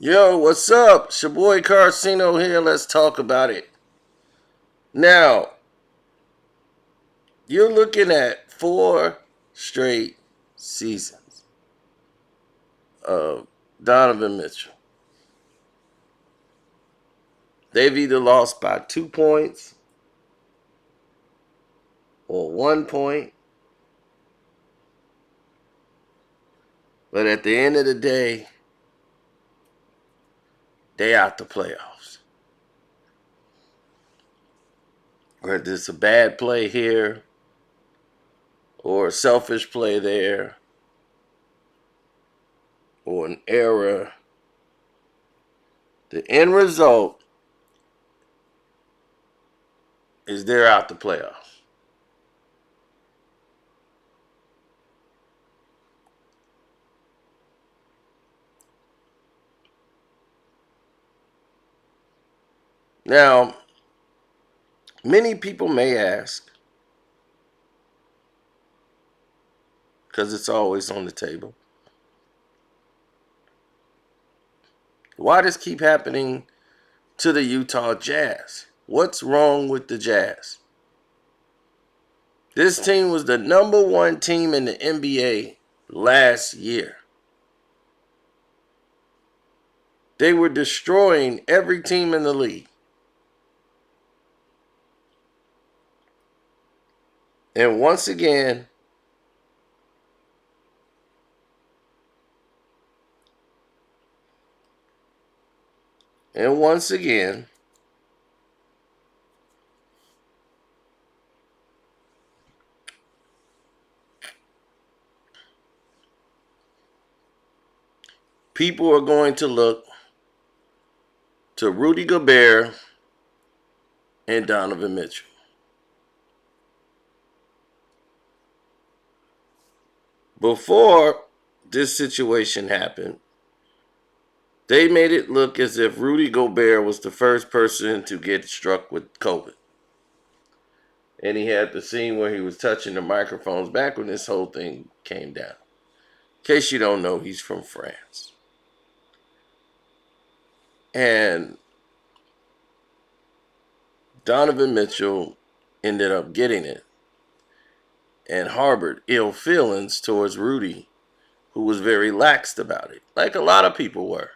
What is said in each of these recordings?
Yo, what's up? It's your boy Carcino here. Let's talk about it. Now, you're looking at 4 straight seasons of Donovan Mitchell. They've either lost by 2 points or 1 point. But at the end of the day, they out the playoffs. Whether it's a bad play here or a selfish play there or an error, the end result is they're out the playoffs. Now, many people may ask, because it's always on the table, why does this keep happening to the Utah Jazz? What's wrong with the Jazz? This team was the #1 team in the NBA last year. They were destroying every team in the league. And once again, people are going to look to Rudy Gobert and Donovan Mitchell. Before this situation happened, they made it look as if Rudy Gobert was the first person to get struck with COVID. And he had the scene where he was touching the microphones back when this whole thing came down. In case you don't know, he's from France. And Donovan Mitchell ended up getting it and harbored ill feelings towards Rudy, who was very laxed about it, like a lot of people were.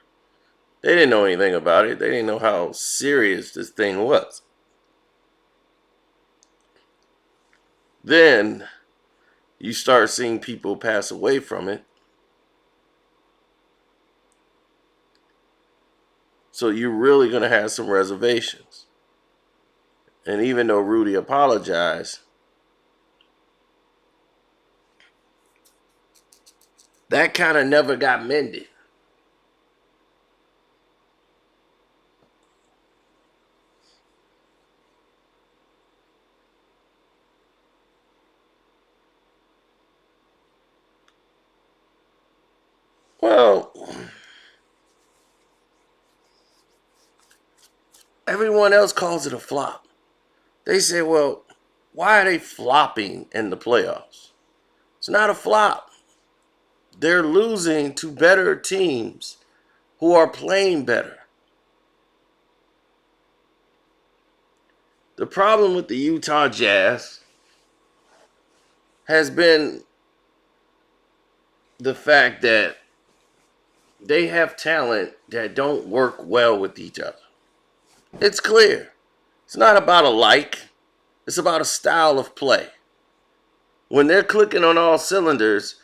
They didn't know anything about it. They didn't know how serious this thing was. Then you start seeing people pass away from it. So you're really going to have some reservations. And even though Rudy apologized, that kind of never got mended. Well, everyone else calls it a flop. They say, well, why are they flopping in the playoffs? It's not a flop. They're losing to better teams who are playing better. The problem with the Utah Jazz has been the fact that they have talent that don't work well with each other. It's clear. It's not about a like. It's about a style of play. When they're clicking on all cylinders,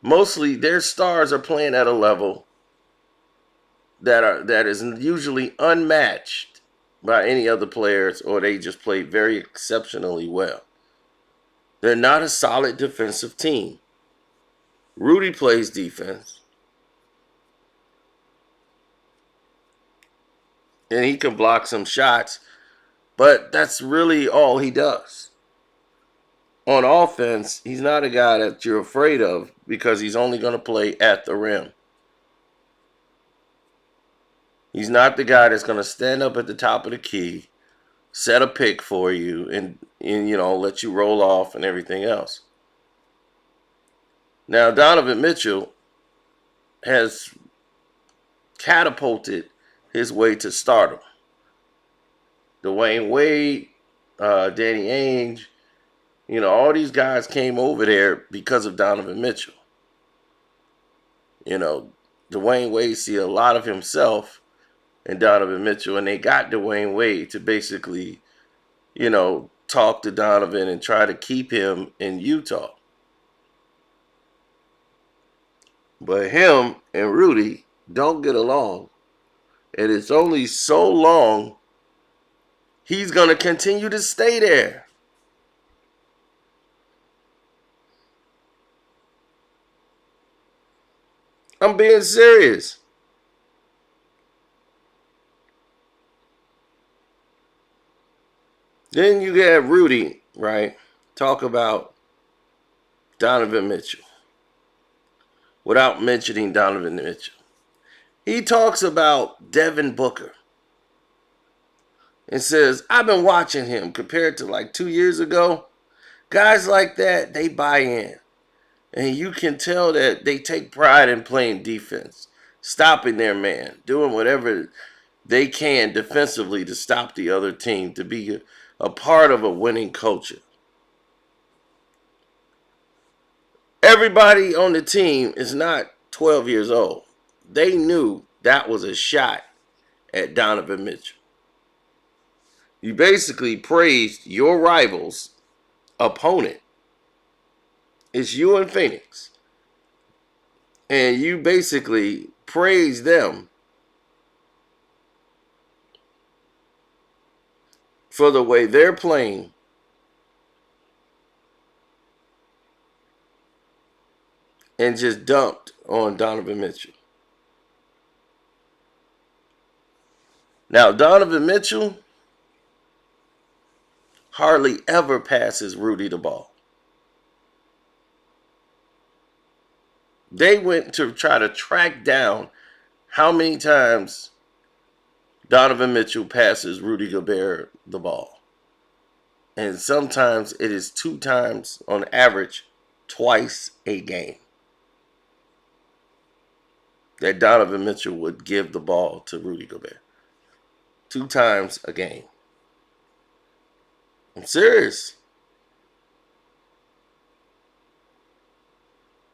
mostly their stars are playing at a level that is usually unmatched by any other players, or they just play very exceptionally well. They're not a solid defensive team. Rudy plays defense, and he can block some shots, but that's really all he does. On offense, he's not a guy that you're afraid of because he's only going to play at the rim. He's not the guy that's going to stand up at the top of the key, set a pick for you, and let you roll off and everything else. Now, Donovan Mitchell has catapulted his way to stardom. Dwayne Wade, Danny Ainge, all these guys came over there because of Donovan Mitchell. Dwayne Wade see a lot of himself in Donovan Mitchell, and they got Dwayne Wade to basically, talk to Donovan and try to keep him in Utah. But him and Rudy don't get along, and it's only so long he's going to continue to stay there. I'm being serious. Then you get Rudy, right? Talk about Donovan Mitchell without mentioning Donovan Mitchell. He talks about Devin Booker and says, I've been watching him compared to like 2 years ago. Guys like that, they buy in. And you can tell that they take pride in playing defense, stopping their man, doing whatever they can defensively to stop the other team, to be a part of a winning culture. Everybody on the team is not 12 years old. They knew that was a shot at Donovan Mitchell. You basically praised your rival's opponent. It's you and Phoenix. And you basically praise them for the way they're playing and just dumped on Donovan Mitchell. Now, Donovan Mitchell hardly ever passes Rudy the ball. They went to try to track down how many times Donovan Mitchell passes Rudy Gobert the ball. And sometimes it is 2 times, on average, twice a game, that Donovan Mitchell would give the ball to Rudy Gobert. 2 times a game. I'm serious.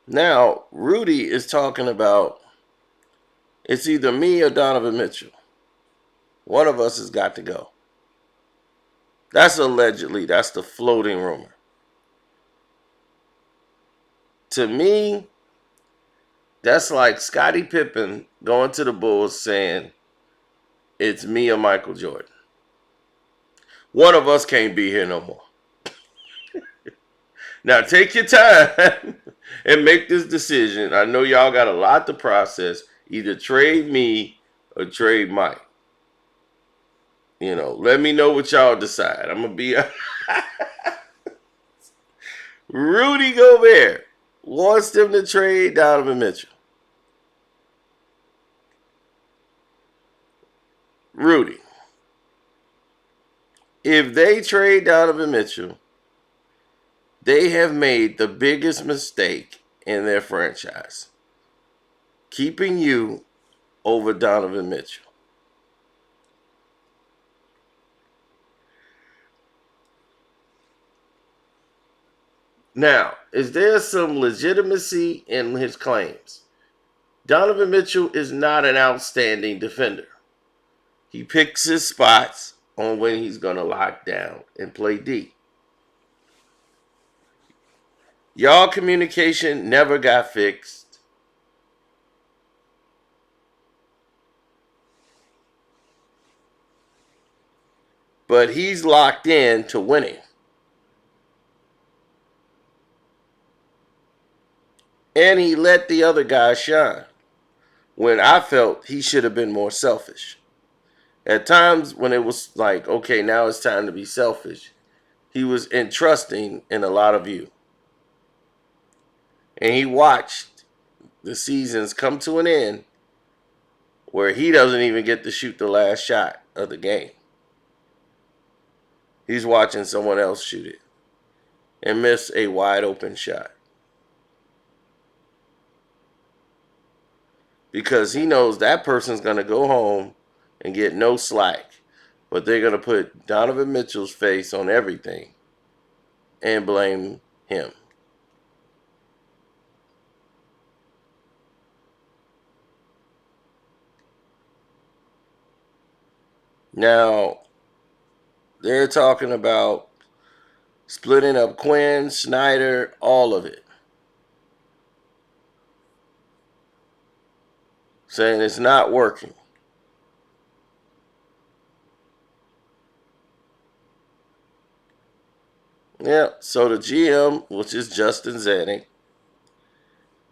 Now, Rudy is talking about it's either me or Donovan Mitchell. One of us has got to go. That's allegedly, that's the floating rumor. To me, that's like Scottie Pippen going to the Bulls saying, it's me or Michael Jordan. One of us can't be here no more. Now take your time and make this decision. I know y'all got a lot to process. Either trade me or trade Mike. Let me know what y'all decide. I'm going to be... Rudy Gobert wants them to trade Donovan Mitchell. Rudy, if they trade Donovan Mitchell, they have made the biggest mistake in their franchise, keeping you over Donovan Mitchell. Now, is there some legitimacy in his claims? Donovan Mitchell is not an outstanding defender. He picks his spots on when he's going to lock down and play D. Y'all communication never got fixed. But he's locked in to winning. And he let the other guy shine when I felt he should have been more selfish. At times when it was like, okay, now it's time to be selfish, he was entrusting in a lot of you. And he watched the seasons come to an end where he doesn't even get to shoot the last shot of the game. He's watching someone else shoot it and miss a wide open shot. because he knows that person's going to go home and get no slack. But they're going to put Donovan Mitchell's face on everything and blame him. Now, they're talking about splitting up Quinn, Snyder, all of it. Saying it's not working. Yeah, so the GM, which is Justin Zanuck,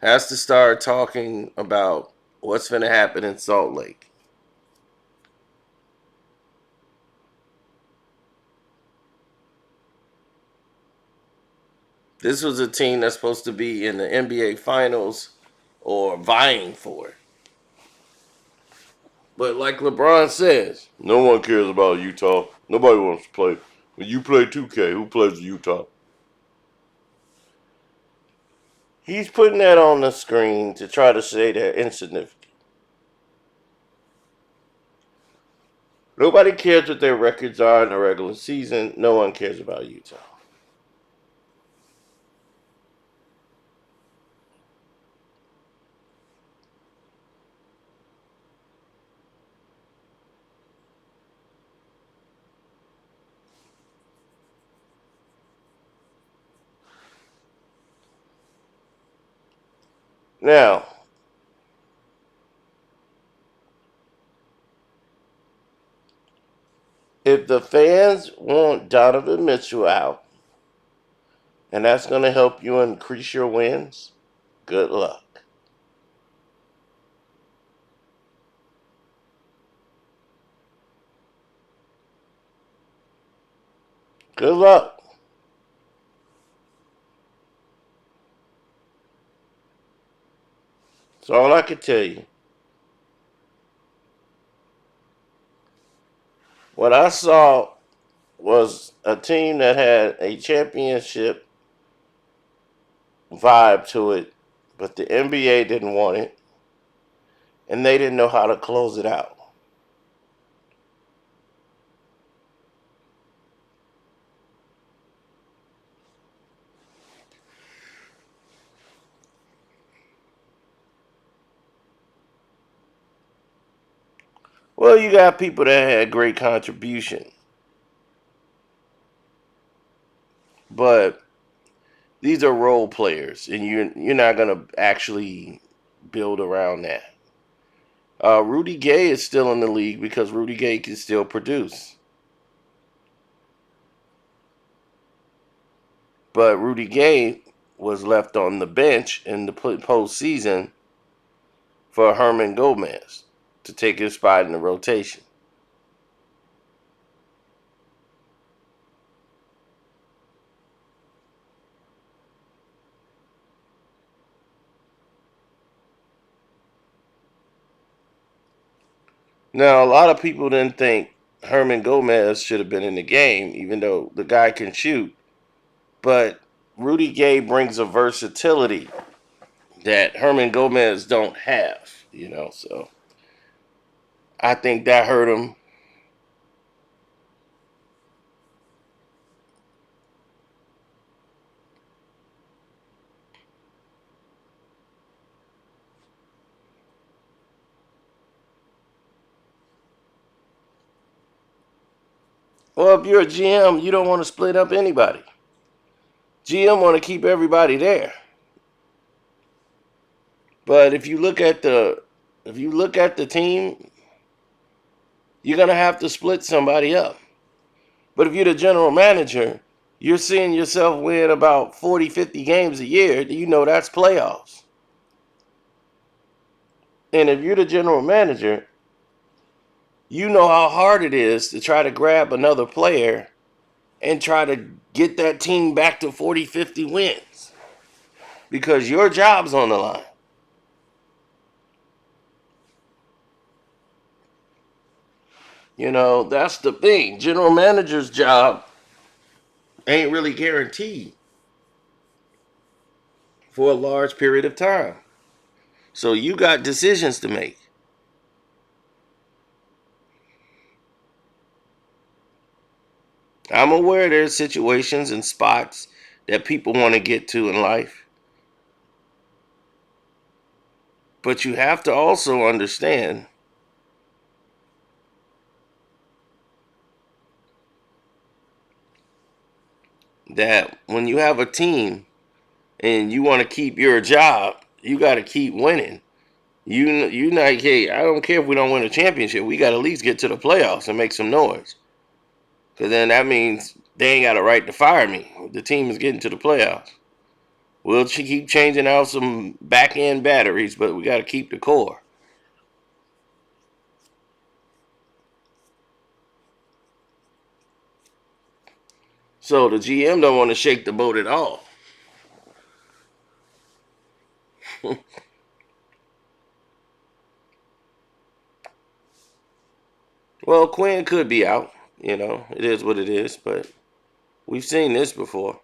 has to start talking about what's going to happen in Salt Lake. This was a team that's supposed to be in the NBA Finals or vying for it. But like LeBron says, no one cares about Utah. Nobody wants to play. When you play 2K, who plays Utah? He's putting that on the screen to try to say they're insignificant. Nobody cares what their records are in the regular season. No one cares about Utah. Now, if the fans want Donovan Mitchell out, and that's going to help you increase your wins, good luck. Good luck. That's all I can tell you. What I saw was a team that had a championship vibe to it, but the NBA didn't want it, and they didn't know how to close it out. Well, you got people that had great contribution, but these are role players, and you're not gonna actually build around that. Rudy Gay is still in the league because Rudy Gay can still produce, but Rudy Gay was left on the bench in the postseason for Herman Gomez to take his spot in the rotation. Now, a lot of people didn't think Herman Gomez should have been in the game, even though the guy can shoot. But Rudy Gay brings a versatility that Herman Gomez don't have. So I think that hurt him. Well, if you're a GM, you don't want to split up anybody. GM want to keep everybody there. But if you look at the team, you're gonna have to split somebody up. But if you're the general manager, you're seeing yourself win about 40, 50 games a year. You know that's playoffs. And if you're the general manager, you know how hard it is to try to grab another player and try to get that team back to 40, 50 wins because your job's on the line. That's the thing. General manager's job ain't really guaranteed for a large period of time. So you got decisions to make. I'm aware there's situations and spots that people want to get to in life. But you have to also understand that when you have a team and you want to keep your job, you got to keep winning. You like, hey, I don't care if we don't win a championship. We got to at least get to the playoffs and make some noise. Because then that means they ain't got a right to fire me. The team is getting to the playoffs. We'll keep changing out some back end batteries, but we got to keep the core. So the GM don't want to shake the boat at all. Well, Quinn could be out. It is what it is, but we've seen this before.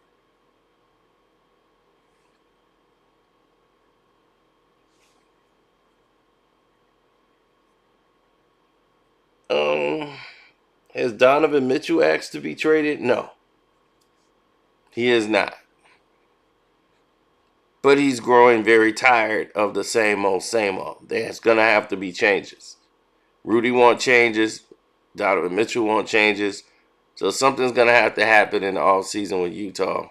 Um, has Donovan Mitchell asked to be traded? No, he is not. But he's growing very tired of the same old, same old. There's gonna have to be changes. Rudy wants changes. Donovan Mitchell wants changes. So something's gonna have to happen in the off season with Utah,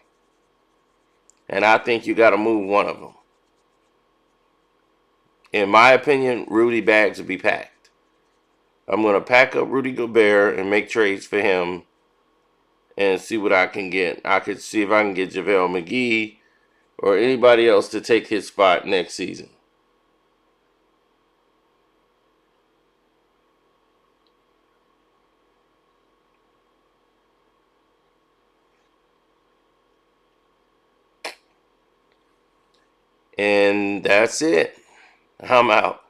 and I think you got to move one of them. In my opinion, Rudy bags will be packed. I'm gonna pack up Rudy Gobert and make trades for him and see what I can get. I could see if I can get JaVale McGee or anybody else to take his spot next season. And that's it. I'm out.